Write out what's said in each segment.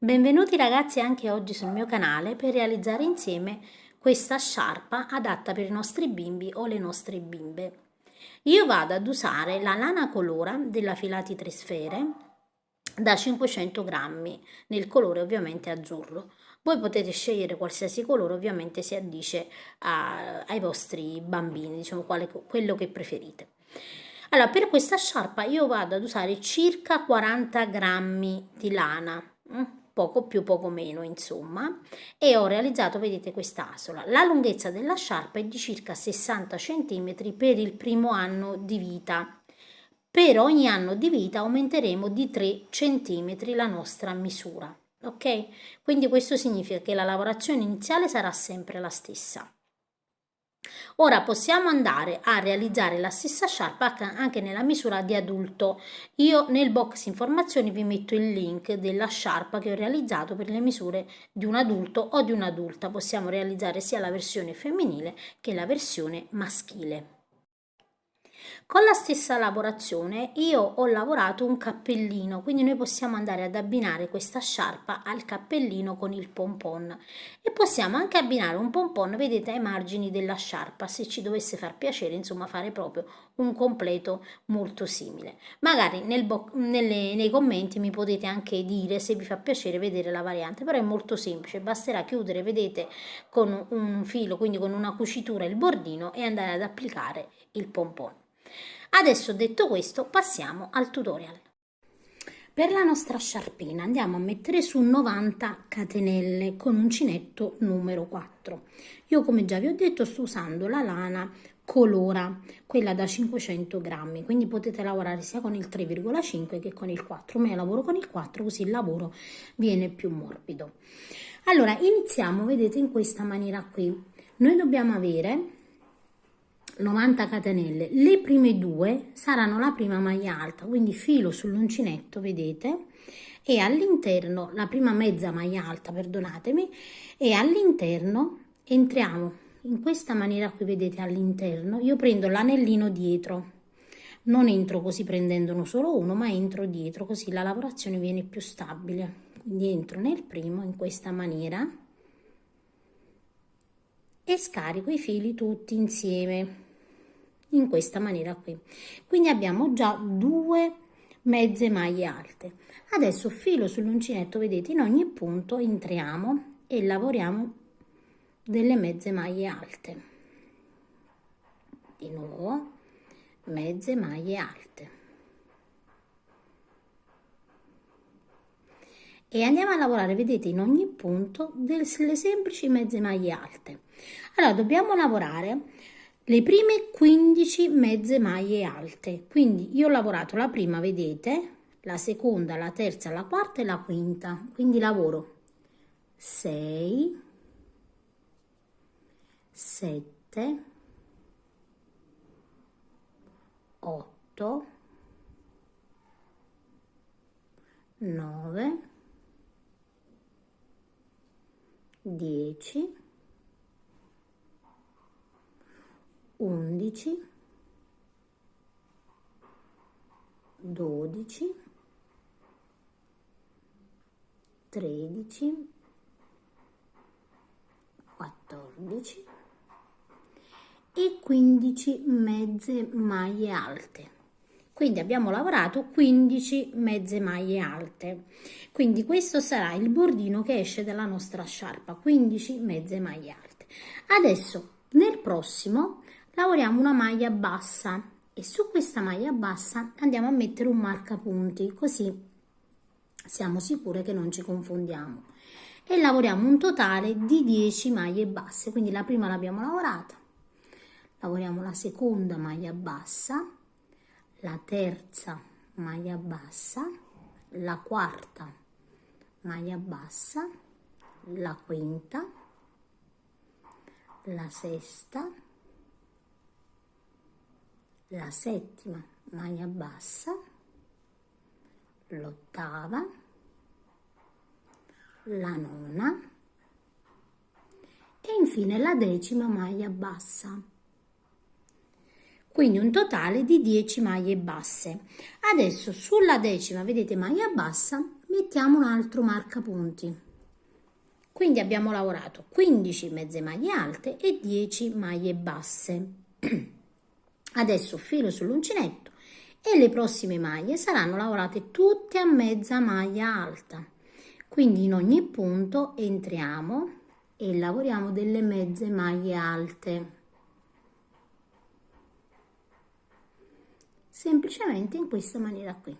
Benvenuti ragazzi anche oggi sul mio canale per realizzare insieme questa sciarpa adatta per i nostri bimbi o le nostre bimbe. Io vado ad usare la lana colora della Filati 3 Sfere da 500 grammi, nel colore ovviamente azzurro. Voi potete scegliere qualsiasi colore, ovviamente si addice ai vostri bambini, diciamo quello che preferite. Allora, per questa sciarpa io vado ad usare circa 40 grammi di lana, poco più poco meno insomma, e ho realizzato, vedete, questa asola. La lunghezza della sciarpa è di circa 60 cm per il primo anno di vita. Per ogni anno di vita aumenteremo di 3 cm la nostra misura, ok? Quindi questo significa che la lavorazione iniziale sarà sempre la stessa. Ora possiamo andare a realizzare la stessa sciarpa anche nella misura di adulto. Io nel box informazioni vi metto il link della sciarpa che ho realizzato per le misure di un adulto o di un'adulta. Possiamo realizzare sia la versione femminile che la versione maschile. Con la stessa lavorazione io ho lavorato un cappellino, quindi noi possiamo andare ad abbinare questa sciarpa al cappellino con il pompon e possiamo anche abbinare un pompon, vedete, ai margini della sciarpa, se ci dovesse far piacere, insomma, fare proprio un completo molto simile. Magari nei commenti mi potete anche dire se vi fa piacere vedere la variante, però è molto semplice, basterà chiudere, vedete, con un filo, quindi con una cucitura il bordino e andare ad applicare il pompon. Adesso detto questo passiamo al tutorial. Per la nostra sciarpina andiamo a mettere su 90 catenelle con uncinetto numero 4. Io, come già vi ho detto, sto usando la lana colora, quella da 500 grammi, quindi potete lavorare sia con il 3,5 che con il 4, ma io lavoro con il 4 così il lavoro viene più morbido. Allora iniziamo, vedete, in questa maniera qui. Noi dobbiamo avere 90 catenelle, le prime due saranno la prima maglia alta, quindi filo sull'uncinetto, vedete, e all'interno la prima mezza maglia alta, perdonatemi, e all'interno entriamo in questa maniera qui, vedete, all'interno io prendo l'anellino dietro, non entro così prendendone solo uno, ma entro dietro, così la lavorazione viene più stabile. Quindi entro nel primo in questa maniera e scarico i fili tutti insieme in questa maniera qui. Quindi abbiamo già due mezze maglie alte. Adesso filo sull'uncinetto, vedete, in ogni punto entriamo e lavoriamo delle mezze maglie alte. Di nuovo mezze maglie alte e andiamo a lavorare, vedete, in ogni punto delle semplici mezze maglie alte. Allora dobbiamo lavorare le prime 15 mezze maglie alte, quindi io ho lavorato la prima, vedete, la seconda, la terza, la quarta e la quinta, quindi lavoro 6, 7, 8, 9, 10, 11, 12, 13, 14 e 15 mezze maglie alte. Quindi abbiamo lavorato 15 mezze maglie alte. Quindi questo sarà il bordino che esce dalla nostra sciarpa, 15 mezze maglie alte. Adesso nel prossimo lavoriamo una maglia bassa e su questa maglia bassa andiamo a mettere un marcapunti, così siamo sicure che non ci confondiamo, e lavoriamo un totale di 10 maglie basse. Quindi la prima l'abbiamo lavorata, lavoriamo la seconda maglia bassa, la terza maglia bassa, la quarta maglia bassa, la quinta, la sesta, la settima maglia bassa, l'ottava, la nona e infine la decima maglia bassa. Quindi un totale di 10 maglie basse. Adesso sulla decima, vedete, maglia bassa, mettiamo un altro marcapunti. Quindi abbiamo lavorato 15 mezze maglie alte e 10 maglie basse. Adesso filo sull'uncinetto e le prossime maglie saranno lavorate tutte a mezza maglia alta. Quindi in ogni punto entriamo e lavoriamo delle mezze maglie alte. Semplicemente in questa maniera qui.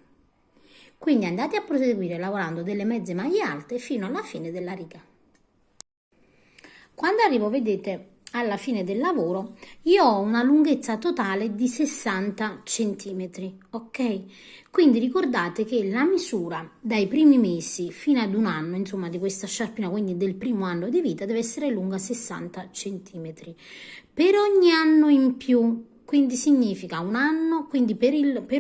Quindi andate a proseguire lavorando delle mezze maglie alte fino alla fine della riga. Quando arrivo, vedete, alla fine del lavoro, io ho una lunghezza totale di 60 centimetri, ok? Quindi ricordate che la misura dai primi mesi fino ad un anno, insomma, di questa sciarpina, quindi del primo anno di vita, deve essere lunga 60 centimetri. Per ogni anno in più, quindi significa un anno, quindi per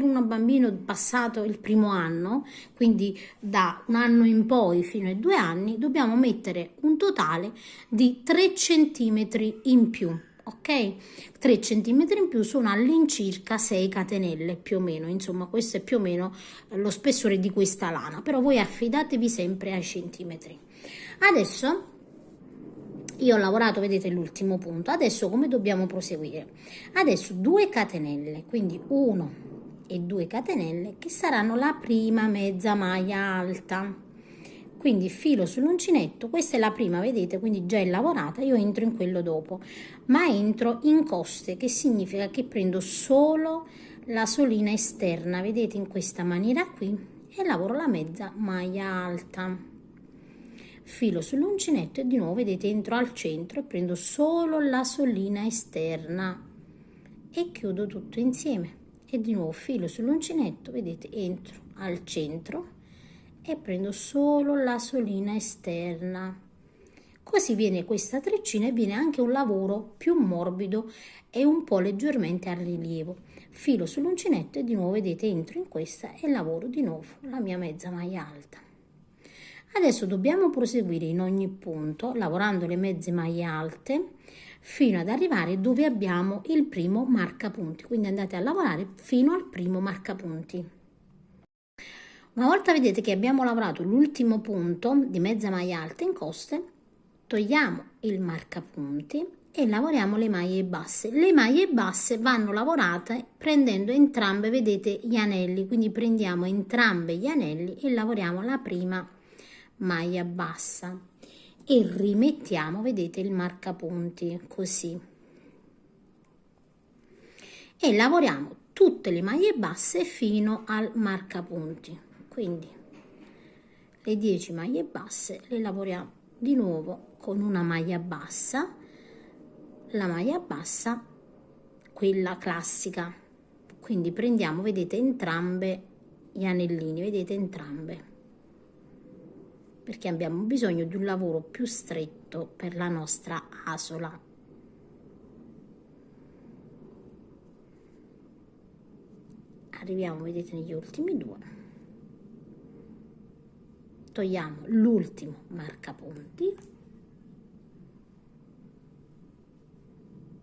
un bambino passato il primo anno, quindi da un anno in poi fino ai 2 anni, dobbiamo mettere un totale di 3 centimetri in più, ok? 3 centimetri in più sono all'incirca 6 catenelle più o meno, insomma questo è più o meno lo spessore di questa lana, però voi affidatevi sempre ai centimetri. Adesso io ho lavorato, vedete, l'ultimo punto. Adesso come dobbiamo proseguire? Adesso 2 catenelle, quindi 1 e 2 catenelle che saranno la prima mezza maglia alta. Quindi filo sull'uncinetto, questa è la prima, vedete, quindi già è lavorata, io entro in quello dopo, ma entro in coste, che significa che prendo solo la solina esterna, vedete, in questa maniera qui, e lavoro la mezza maglia alta. Filo sull'uncinetto e di nuovo, vedete, entro al centro e prendo solo la solina esterna e chiudo tutto insieme. E di nuovo filo sull'uncinetto, vedete, entro al centro e prendo solo la solina esterna. Così viene questa treccina e viene anche un lavoro più morbido e un po' leggermente a rilievo. Filo sull'uncinetto e di nuovo, vedete, entro in questa e lavoro di nuovo la mia mezza maglia alta. Adesso dobbiamo proseguire in ogni punto lavorando le mezze maglie alte fino ad arrivare dove abbiamo il primo marcapunti, quindi andate a lavorare fino al primo marcapunti. Una volta vedete che abbiamo lavorato l'ultimo punto di mezza maglia alta in coste, togliamo il marcapunti e lavoriamo le maglie basse. Le maglie basse vanno lavorate prendendo entrambe, vedete, gli anelli, quindi prendiamo entrambi gli anelli e lavoriamo la prima maglia bassa e rimettiamo, vedete, il marcapunti così e lavoriamo tutte le maglie basse fino al marcapunti. Quindi le 10 maglie basse le lavoriamo di nuovo con una maglia bassa, la maglia bassa quella classica, quindi prendiamo, vedete, entrambe gli anellini, vedete, entrambe, perché abbiamo bisogno di un lavoro più stretto per la nostra asola. Arriviamo, vedete, negli ultimi 2, togliamo l'ultimo marcapunti,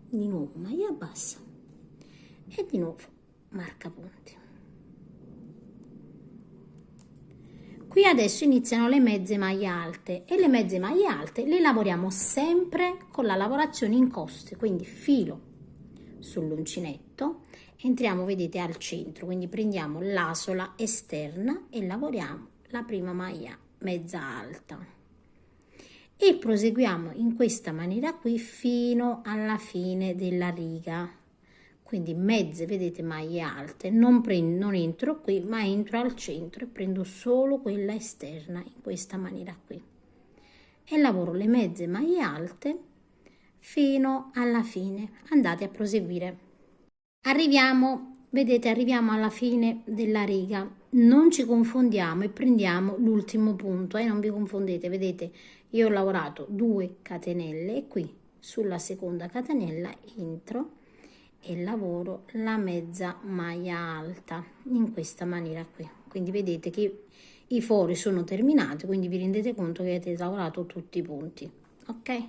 di nuovo maglia bassa e di nuovo marcapunti. Qui adesso iniziano le mezze maglie alte e le mezze maglie alte le lavoriamo sempre con la lavorazione in coste, quindi filo sull'uncinetto, entriamo, vedete, al centro, quindi prendiamo l'asola esterna e lavoriamo la prima maglia mezza alta e proseguiamo in questa maniera qui fino alla fine della riga. Quindi mezze, vedete, maglie alte, non entro qui ma entro al centro e prendo solo quella esterna in questa maniera qui e lavoro le mezze maglie alte fino alla fine. Andate a proseguire. Arriviamo, vedete, arriviamo alla fine della riga, non ci confondiamo e prendiamo l'ultimo punto, non vi confondete, vedete, io ho lavorato 2 catenelle e qui sulla seconda catenella entro e lavoro la mezza maglia alta in questa maniera qui. Quindi vedete che i fori sono terminati, quindi vi rendete conto che avete lavorato tutti i punti, ok?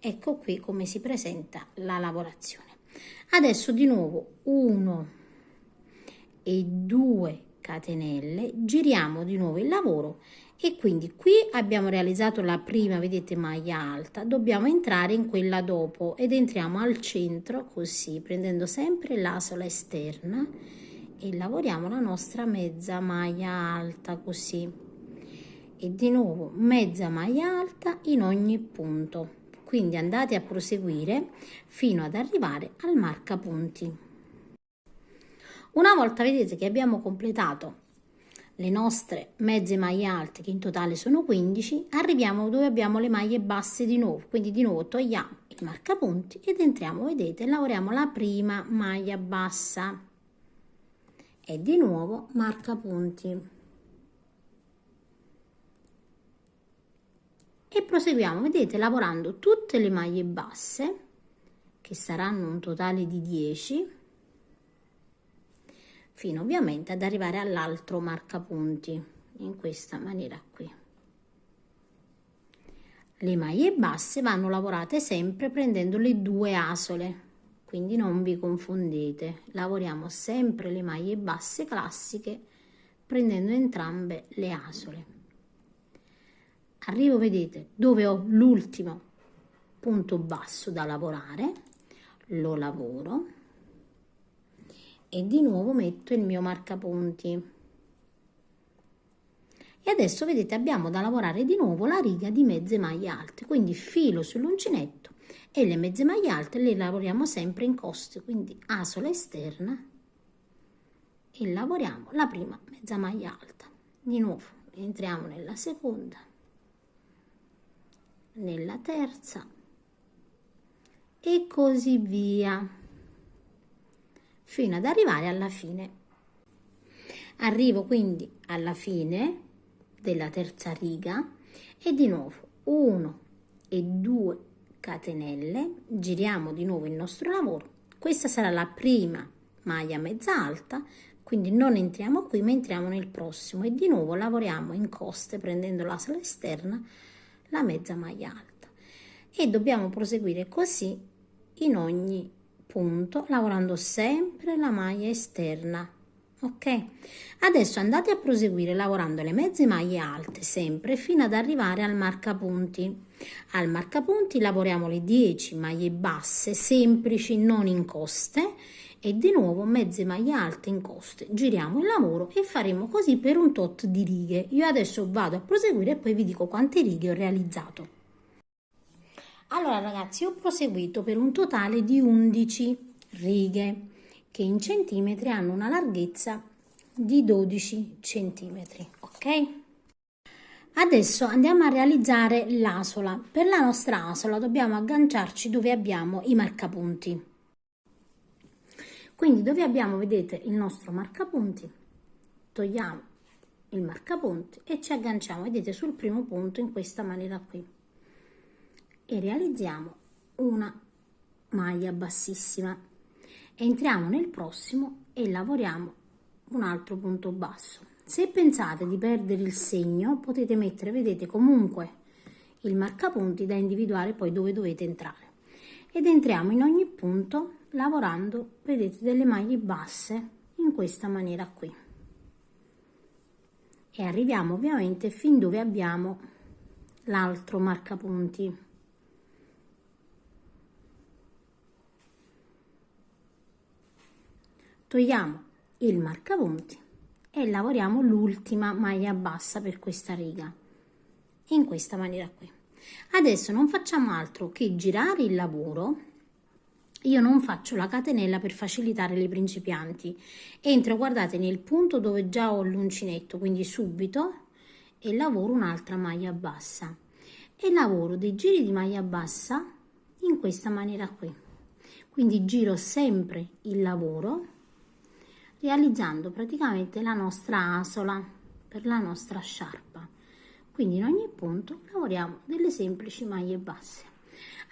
Ecco qui come si presenta la lavorazione. Adesso di nuovo 1 e 2 catenelle, giriamo di nuovo il lavoro e quindi qui abbiamo realizzato la prima, vedete, maglia alta, dobbiamo entrare in quella dopo ed entriamo al centro così, prendendo sempre l'asola esterna e lavoriamo la nostra mezza maglia alta così e di nuovo mezza maglia alta in ogni punto. Quindi andate a proseguire fino ad arrivare al marcapunti. Una volta vedete che abbiamo completato le nostre mezze maglie alte, che in totale sono 15, arriviamo dove abbiamo le maglie basse di nuovo, quindi di nuovo togliamo il marcapunti ed entriamo, vedete, lavoriamo la prima maglia bassa e di nuovo marcapunti e proseguiamo, vedete, lavorando tutte le maglie basse, che saranno un totale di 10, fino ovviamente ad arrivare all'altro marcapunti in questa maniera qui. Le maglie basse vanno lavorate sempre prendendo le due asole, quindi non vi confondete, lavoriamo sempre le maglie basse classiche prendendo entrambe le asole. Arrivo, vedete, dove ho l'ultimo punto basso da lavorare, lo lavoro e di nuovo metto il mio marcapunti e adesso vedete abbiamo da lavorare di nuovo la riga di mezze maglie alte, quindi filo sull'uncinetto e le mezze maglie alte le lavoriamo sempre in coste, quindi asola esterna e lavoriamo la prima mezza maglia alta, di nuovo entriamo nella seconda, nella terza e così via fino ad arrivare alla fine. Arrivo quindi alla fine della terza riga e di nuovo 1 e 2 catenelle, giriamo di nuovo il nostro lavoro. Questa sarà la prima maglia mezza alta, quindi non entriamo qui ma entriamo nel prossimo e di nuovo lavoriamo in coste prendendo l'asola esterna la mezza maglia alta e dobbiamo proseguire così in ogni punto lavorando sempre la maglia esterna. Ok, adesso andate a proseguire lavorando le mezze maglie alte sempre fino ad arrivare al marcapunti. Al marcapunti lavoriamo le 10 maglie basse semplici non in coste e di nuovo mezze maglie alte in coste, giriamo il lavoro e faremo così per un tot di righe. Io adesso vado a proseguire e poi vi dico quante righe ho realizzato. Allora ragazzi, ho proseguito per un totale di 11 righe che in centimetri hanno una larghezza di 12 centimetri, ok? Adesso andiamo a realizzare l'asola. Per la nostra asola dobbiamo agganciarci dove abbiamo i marcapunti. Quindi dove abbiamo, vedete, il nostro marcapunti, togliamo il marcapunti e ci agganciamo, vedete, sul primo punto in questa maniera qui. E realizziamo una maglia bassissima, entriamo nel prossimo e lavoriamo un altro punto basso. Se pensate di perdere il segno potete mettere, vedete, comunque il marcapunti da individuare poi dove dovete entrare ed entriamo in ogni punto lavorando, vedete, delle maglie basse in questa maniera qui e arriviamo ovviamente fin dove abbiamo l'altro marcapunti. Togliamo il marcapunti e lavoriamo l'ultima maglia bassa per questa riga in questa maniera qui. Adesso non facciamo altro che girare il lavoro. Io non faccio la catenella per facilitare le principianti, entro, guardate, nel punto dove già ho l'uncinetto, quindi subito, e lavoro un'altra maglia bassa e lavoro dei giri di maglia bassa in questa maniera qui, quindi giro sempre il lavoro realizzando praticamente la nostra asola per la nostra sciarpa. Quindi in ogni punto lavoriamo delle semplici maglie basse.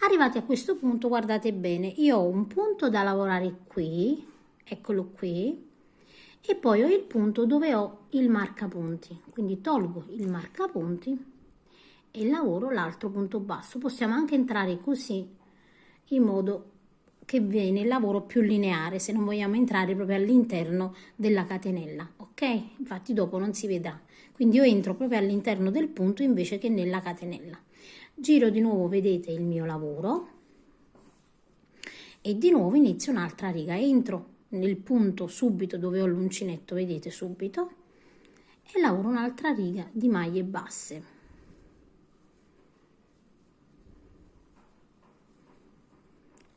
Arrivati a questo punto, guardate bene, io ho un punto da lavorare qui, eccolo qui, e poi ho il punto dove ho il marcapunti, quindi tolgo il marcapunti e lavoro l'altro punto basso. Possiamo anche entrare così in modo che viene il lavoro più lineare, se non vogliamo entrare proprio all'interno della catenella, ok? Infatti dopo non si vedrà, quindi io entro proprio all'interno del punto invece che nella catenella. Giro di nuovo, vedete il mio lavoro, e di nuovo inizio un'altra riga, entro nel punto subito dove ho l'uncinetto, vedete subito, e lavoro un'altra riga di maglie basse.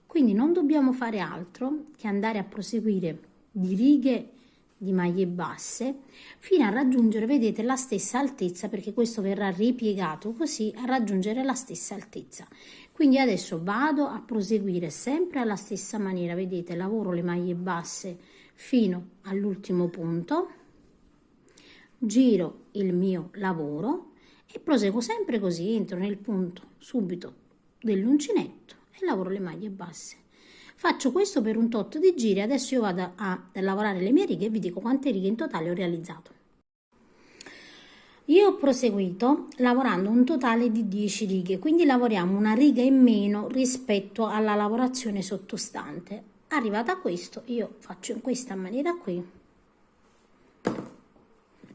Quindi non dobbiamo fare altro che andare a proseguire di righe di maglie basse fino a raggiungere, vedete, la stessa altezza, perché questo verrà ripiegato così a raggiungere la stessa altezza. Quindi adesso vado a proseguire sempre alla stessa maniera, vedete, lavoro le maglie basse fino all'ultimo punto, giro il mio lavoro e proseguo sempre così, entro nel punto subito dell'uncinetto e lavoro le maglie basse. Faccio questo per un tot di giri. Adesso io vado a lavorare le mie righe e vi dico quante righe in totale ho realizzato. Io ho proseguito lavorando un totale di 10 righe, quindi lavoriamo una riga in meno rispetto alla lavorazione sottostante. Arrivata a questo io faccio in questa maniera qui,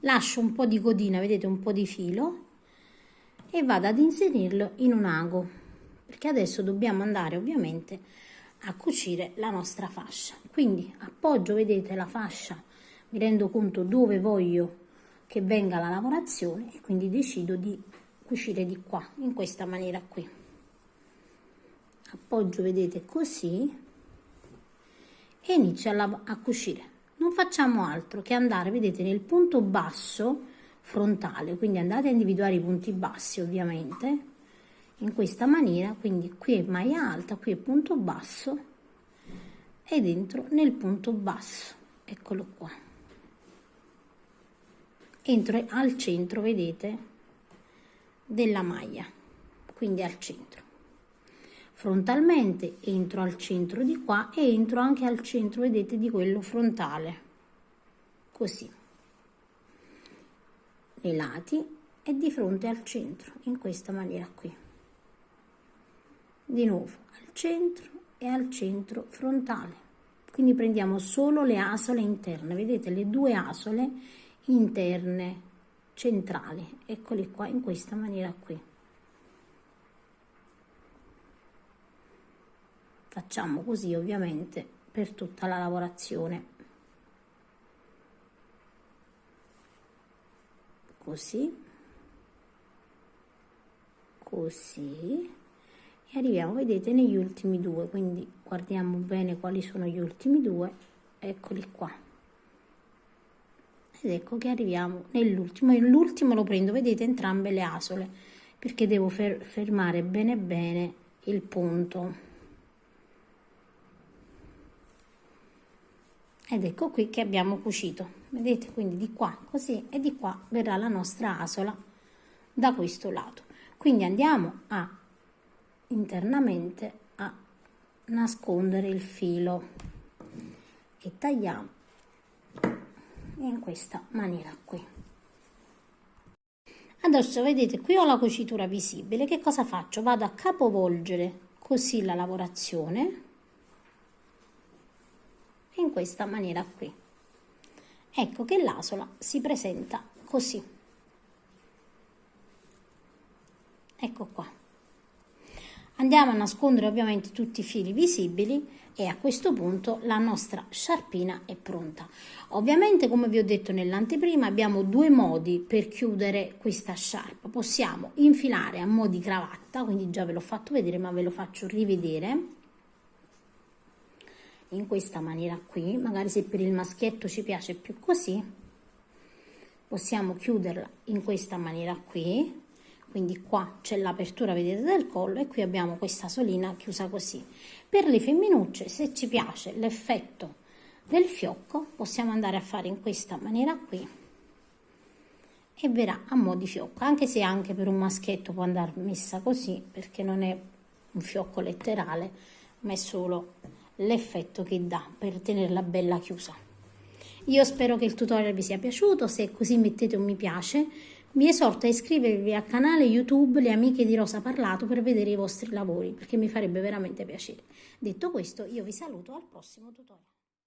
lascio un po' di codina, vedete, un po' di filo, e vado ad inserirlo in un ago, perché adesso dobbiamo andare ovviamente a cucire la nostra fascia. Quindi appoggio, vedete, la fascia, mi rendo conto dove voglio che venga la lavorazione e quindi decido di cucire di qua, in questa maniera qui. Appoggio, vedete, così e inizio a cucire. Non facciamo altro che andare, vedete, nel punto basso frontale, quindi andate a individuare i punti bassi ovviamente, in questa maniera, quindi qui è maglia alta, qui è punto basso e dentro nel punto basso, eccolo qua, entro al centro, vedete, della maglia, quindi al centro, frontalmente entro al centro di qua e entro anche al centro, vedete, di quello frontale, così, nei lati e di fronte al centro, in questa maniera qui. Di nuovo al centro e al centro frontale, quindi prendiamo solo le asole interne, vedete, le due asole interne centrali, eccole qua, in questa maniera qui. Facciamo così ovviamente per tutta la lavorazione, così, così, e arriviamo, vedete, negli ultimi due, quindi guardiamo bene quali sono gli ultimi due, eccoli qua, ed ecco che arriviamo nell'ultimo, e l'ultimo lo prendo, vedete, entrambe le asole, perché devo fermare bene bene il punto, ed ecco qui che abbiamo cucito, vedete, quindi di qua così e di qua verrà la nostra asola da questo lato. Quindi andiamo a internamente a nascondere il filo e tagliamo in questa maniera qui. Adesso vedete, qui ho la cucitura visibile. Che cosa faccio? Vado a capovolgere così la lavorazione in questa maniera qui. Ecco che l'asola si presenta così, ecco qua. Andiamo a nascondere ovviamente tutti i fili visibili e a questo punto la nostra sciarpina è pronta. Ovviamente, come vi ho detto nell'anteprima, abbiamo due modi per chiudere questa sciarpa. Possiamo infilare a mo' di cravatta, quindi già ve l'ho fatto vedere ma ve lo faccio rivedere, in questa maniera qui, magari se per il maschietto ci piace più così, possiamo chiuderla in questa maniera qui. Quindi qua c'è l'apertura, vedete, del collo e qui abbiamo questa solina chiusa così. Per le femminucce, se ci piace l'effetto del fiocco, possiamo andare a fare in questa maniera qui e verrà a mo' di fiocco, anche se anche per un maschietto può andare messa così, perché non è un fiocco letterale, ma è solo l'effetto che dà per tenerla bella chiusa. Io spero che il tutorial vi sia piaciuto, se è così mettete un mi piace, Vi esorto a iscrivervi al canale YouTube Le Amiche di Rosa Parlato per vedere i vostri lavori, perché mi farebbe veramente piacere. Detto questo, io vi saluto al prossimo tutorial.